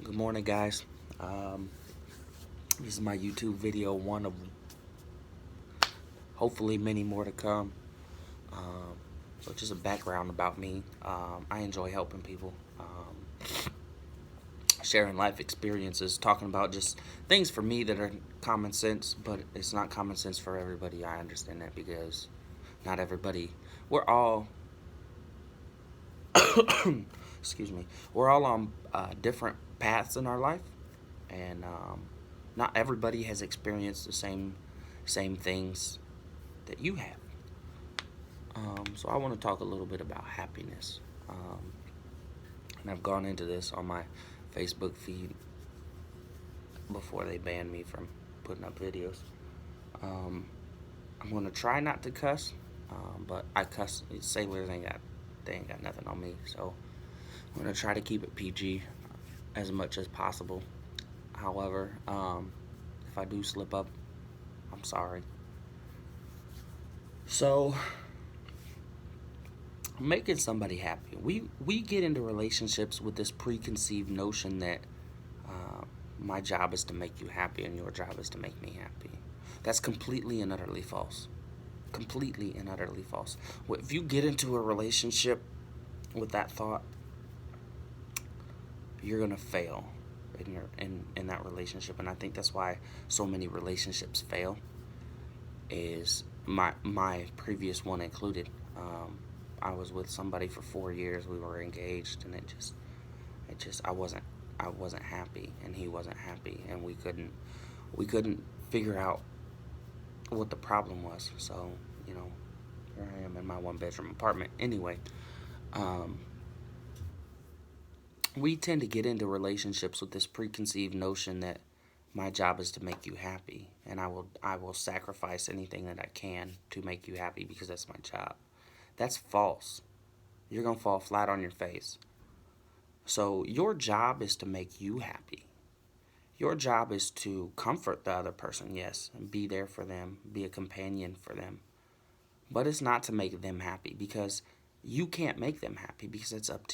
Good morning, guys. This is my YouTube video, one of hopefully many more to come. Um, so, just a background about me. I enjoy helping people, sharing life experiences, talking about just things for me that are common sense, but it's not common sense for everybody. I understand that because not everybody, we're all, excuse me, we're all on different paths in our life, and not everybody has experienced the same things that you have. So I want to talk a little bit about happiness, and I've gone into this on my Facebook feed before they banned me from putting up videos. Um, I'm gonna try not to cuss, but I cuss. Sailors ain't got nothing on me, so I'm gonna try to keep it PG as much as possible. However, if I do slip up, I'm sorry. So, making somebody happy. We get into relationships with this preconceived notion that my job is to make you happy and your job is to make me happy. That's completely and utterly false. Completely and utterly false. If you get into a relationship with that thought, you're gonna fail in that relationship, and I think that's why so many relationships fail. Is my previous one included. I was with somebody for 4 years. We were engaged, and it just I wasn't happy, and he wasn't happy, and we couldn't figure out what the problem was. So you know, here I am in my one bedroom apartment. Anyway, um, we tend to get into relationships with this preconceived notion that my job is to make you happy, and I will sacrifice anything that I can to make you happy because that's my job. That's false. You're gonna fall flat on your face. So your job is to make you happy. Your job is to comfort the other person, yes, and be there for them, be a companion for them. But it's not to make them happy because you can't make them happy because that's up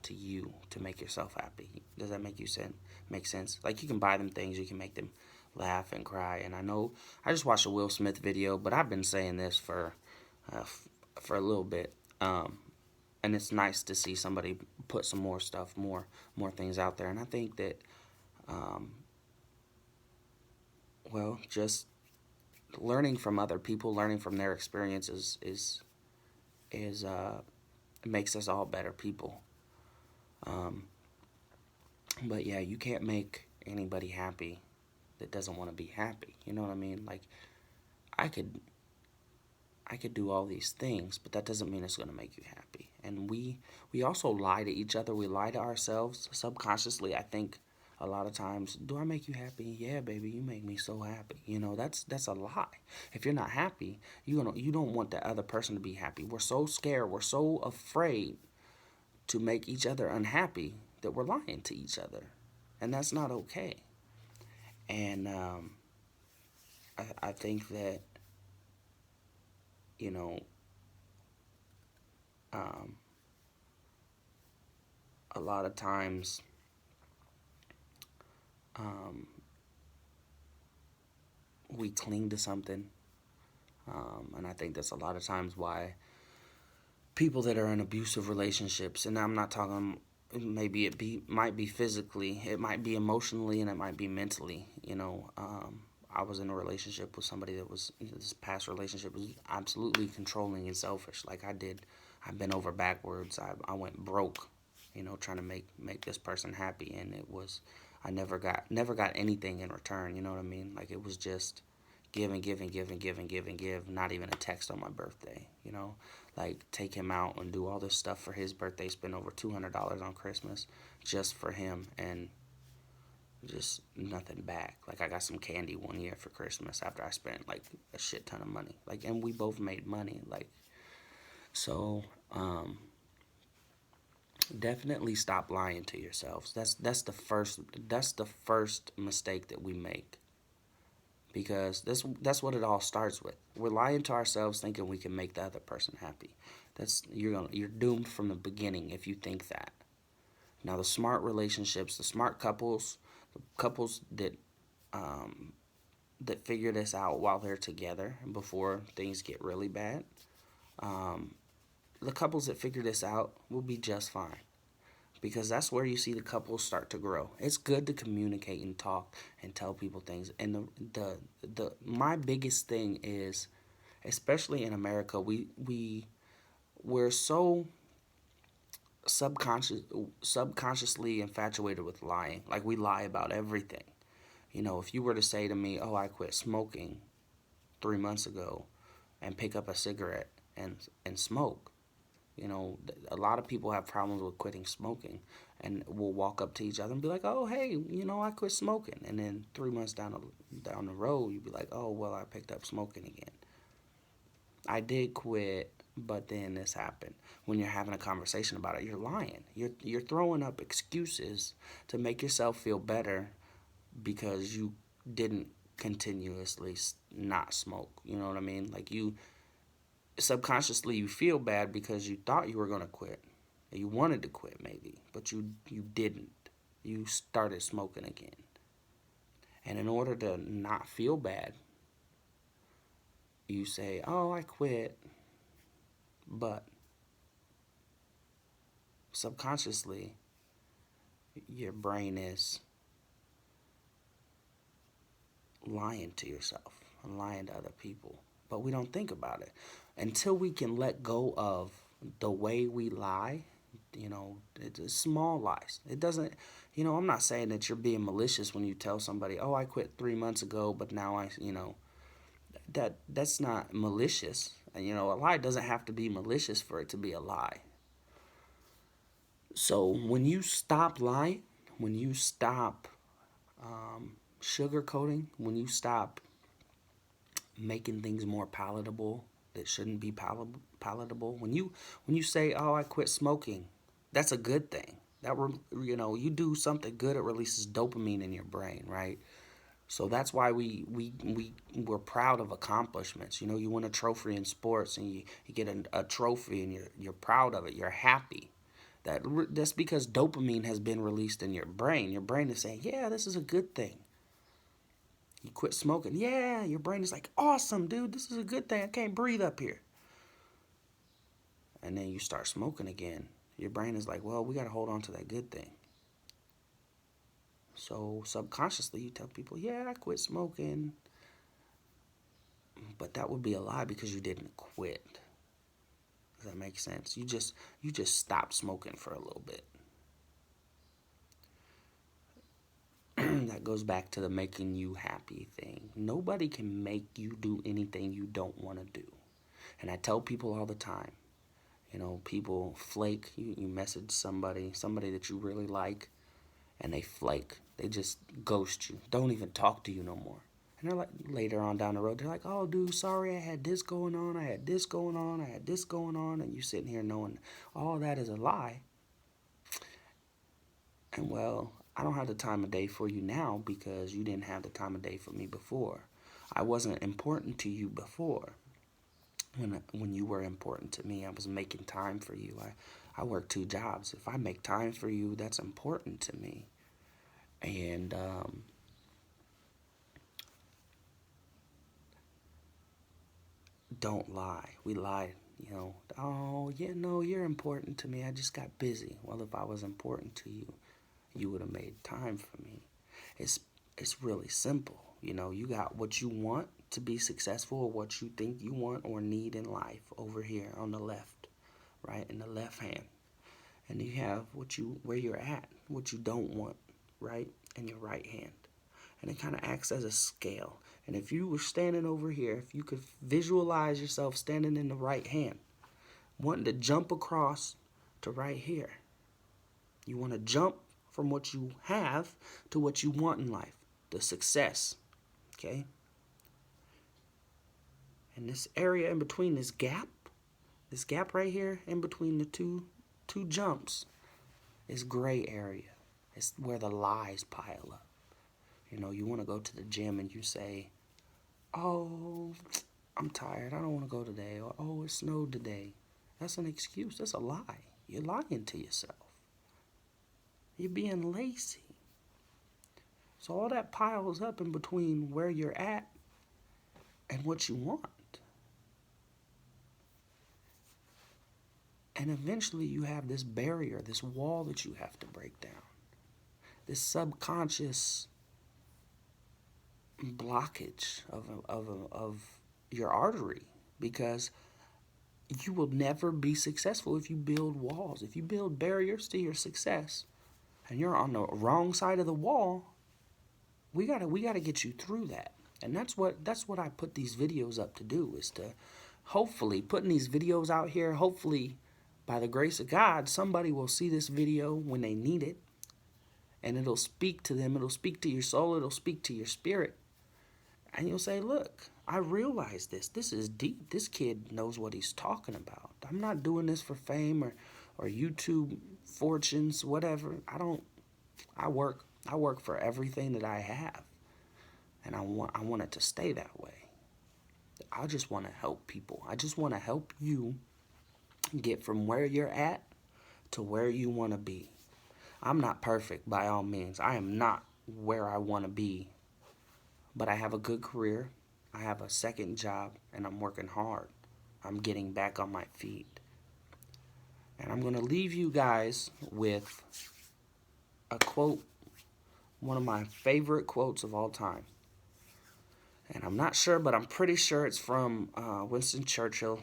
to you to make yourself happy. Does that make sense? Like you can buy them things, you can make them laugh and cry. And I know I just watched a Will Smith video, but I've been saying this for a little bit. And it's nice to see somebody put some more stuff, more things out there. And I think that um, just learning from other people, learning from their experiences is makes us all better people. Um, but yeah, you can't make anybody happy that doesn't want to be happy. You know what I mean? Like I could I could do all these things, but that doesn't mean it's going to make you happy. And we also lie to each other. We lie to ourselves subconsciously. I think a lot of times, do I make you happy? Yeah, baby, you make me so happy. That's a lie. If you're not happy, you don't want the other person to be happy. We're so scared. We're so afraid to make each other unhappy that we're lying to each other, and that's not okay. And I think that you know um, a lot of times um, we cling to something, and I think that's a lot of times why people that are in abusive relationships, and I'm not talking, maybe might be physically, it might be emotionally, and it might be mentally. I was in a relationship with somebody that was, this past relationship was absolutely controlling and selfish. Like I bent over backwards. I went broke, trying to make this person happy, and it was, I never got anything in return. You know what I mean? Like it was just give and give and give and give and give and give. Not even a text on my birthday. Like take him out and do all this stuff for his birthday. Spend over $200 on Christmas just for him, and just nothing back. Like I got some candy one year for Christmas after I spent like a shit ton of money. Like, and we both made money. Like so. Definitely stop lying to yourselves. That's the first mistake that we make, because that's what it all starts with. We're lying to ourselves thinking we can make the other person happy. You're doomed from the beginning if you think that. Now, the smart relationships, the smart couples, the couples um, that figure this out while they're together and before things get really bad, um, the couples that figure this out will be just fine, because that's where you see the couples start to grow. It's good to communicate and talk and tell people things. And the my biggest thing is, especially in America, we're so subconsciously infatuated with lying. Like, we lie about everything. If you were to say to me, "Oh, I quit smoking 3 months ago," and pick up a cigarette and smoke, a lot of people have problems with quitting smoking, and will walk up to each other and be like, "Oh, hey, I quit smoking," and then 3 months down the road, you'd be like, "Oh, well, I picked up smoking again. I did quit, but then this happened." When you're having a conversation about it, you're lying. You're throwing up excuses to make yourself feel better because you didn't continuously not smoke. You know what I mean? Like, you subconsciously, you feel bad because you thought you were going to quit. You wanted to quit maybe, but you didn't. You started smoking again. And in order to not feel bad, you say, "Oh, I quit," but subconsciously, your brain is lying to yourself and lying to other people. But we don't think about it. Until we can let go of the way we lie, it's small lies. It doesn't, I'm not saying that you're being malicious when you tell somebody, "Oh, I quit 3 months ago, but now that's not malicious. And, a lie doesn't have to be malicious for it to be a lie. So when you stop lying, when you stop sugarcoating, when you stop making things more palatable that shouldn't be palatable, when you say, "Oh, I quit smoking," that's a good thing. You do something good, it releases dopamine in your brain, right? So that's why we're proud of accomplishments. You win a trophy in sports, and you get a trophy, and you're proud of it. You're happy. That's because dopamine has been released in your brain. Your brain is saying, "Yeah, this is a good thing." You quit smoking. Yeah, your brain is like, "Awesome, dude. This is a good thing. I can't breathe up here." And then you start smoking again. Your brain is like, "Well, we got to hold on to that good thing." So subconsciously, you tell people, "Yeah, I quit smoking." But that would be a lie, because you didn't quit. Does that make sense? You just stopped smoking for a little bit. That goes back to the making you happy thing. Nobody can make you do anything you don't want to do. And I tell people all the time, people flake. You message somebody that you really like, and they flake. They just ghost you. Don't even talk to you no more. And they're like, later on down the road, they're like, "Oh, dude, sorry, I had this going on. I had this going on. I had this going on." And you sitting here knowing all that is a lie. And, well, I don't have the time of day for you now because you didn't have the time of day for me before. I wasn't important to you before. When you were important to me, I was making time for you. I work 2 jobs. If I make time for you, that's important to me. And don't lie. We lie, "Oh, yeah, no, you're important to me. I just got busy." Well, if I was important to you, you would have made time for me. It's it's really simple. You got what you want to be successful, or what you think you want or need in life over here on the left, right, in the left hand. And you have where you're at, what you don't want, right, in your right hand. And it kind of acts as a scale. And if you were standing over here, if you could visualize yourself standing in the right hand, wanting to jump across to right here, you want to jump from what you have to what you want in life, the success, okay? And this area in between, this gap right here in between the two jumps, is gray area. It's where the lies pile up. You want to go to the gym and you say, "Oh, I'm tired. I don't want to go today." Or, "Oh, it snowed today." That's an excuse. That's a lie. You're lying to yourself. You're being lazy. So all that piles up in between where you're at and what you want. And eventually you have this barrier, this wall that you have to break down. This subconscious blockage of your artery, because you will never be successful if you build walls. If you build barriers to your success and you're on the wrong side of the wall, we gotta get you through that. And that's what I put these videos up to do, is to hopefully putting these videos out here. Hopefully, by the grace of God, somebody will see this video when they need it, and it'll speak to them. It'll speak to your soul. It'll speak to your spirit. And you'll say, look, I realize this. This is deep. This kid knows what he's talking about. I'm not doing this for fame or YouTube fortunes, whatever. I work for everything that I have. And I want it to stay that way. I just want to help people. I just want to help you get from where you're at to where you want to be. I'm not perfect by all means. I am not where I want to be. But I have a good career. I have a second job, and I'm working hard. I'm getting back on my feet. And I'm going to leave you guys with a quote, one of my favorite quotes of all time. And I'm not sure, but I'm pretty sure it's from Winston Churchill.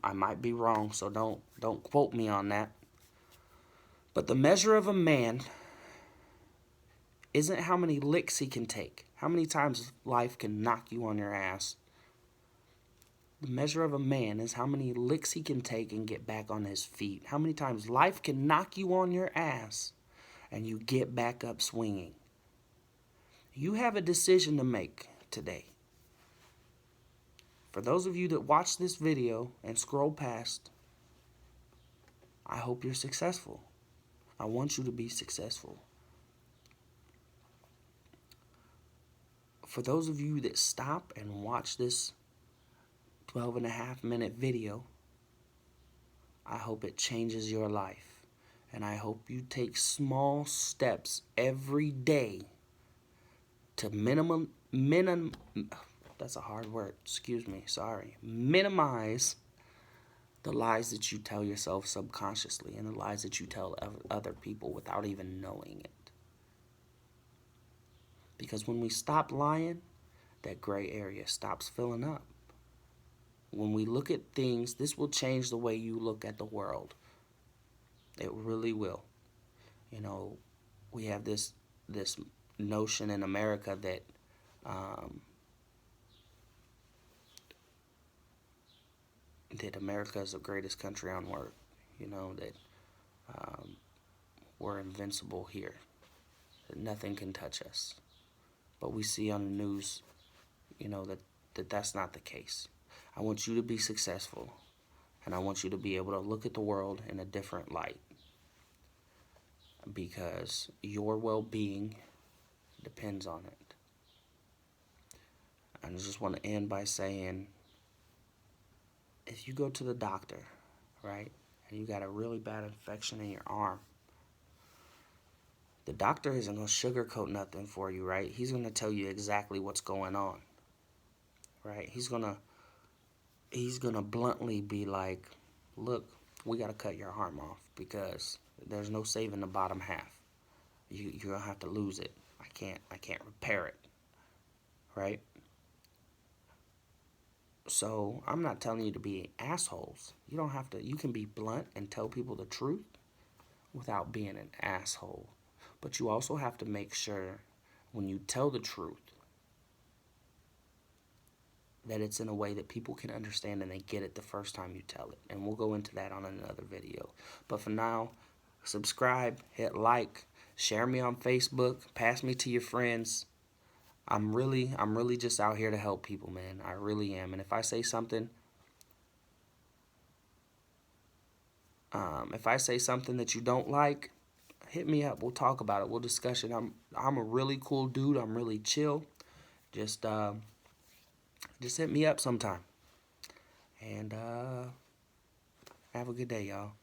I might be wrong, so don't quote me on that. But the measure of a man isn't how many licks he can take, how many times life can knock you on your ass. The measure of a man is how many licks he can take and get back on his feet. How many times life can knock you on your ass and you get back up swinging. You have a decision to make today. For those of you that watch this video and scroll past, I hope you're successful. I want you to be successful. For those of you that stop and watch this 12.5-minute video, I hope it changes your life. And I hope you take small steps every day to that's a hard word, excuse me, sorry. Minimize the lies that you tell yourself subconsciously and the lies that you tell other people without even knowing it. Because when we stop lying, that gray area stops filling up. When we look at things, this will change the way you look at the world. It really will. You know, we have this notion in America that that America is the greatest country on earth. You know, that we're invincible here. That nothing can touch us. But we see on the news, you know, that's not the case. I want you to be successful, and I want you to be able to look at the world in a different light, because your well-being depends on it. And I just want to end by saying, if you go to the doctor, right, and you got a really bad infection in your arm, the doctor isn't going to sugarcoat nothing for you, right? He's going to tell you exactly what's going on, right? He's going to bluntly be like, look, we got to cut your arm off because there's no saving the bottom half. You're going to have to lose it. I can't repair it, right? So I'm not telling you to be assholes. You don't have to. You can be blunt and tell people the truth without being an asshole. But you also have to make sure when you tell the truth that it's in a way that people can understand and they get it the first time you tell it. And we'll go into that on another video. But for now, subscribe, hit like, share me on Facebook, pass me to your friends. I'm really just out here to help people, man. I really am. And if I say something that you don't like, hit me up. We'll talk about it. We'll discuss it. I'm a really cool dude. I'm really chill. Just hit me up sometime. And have a good day, y'all.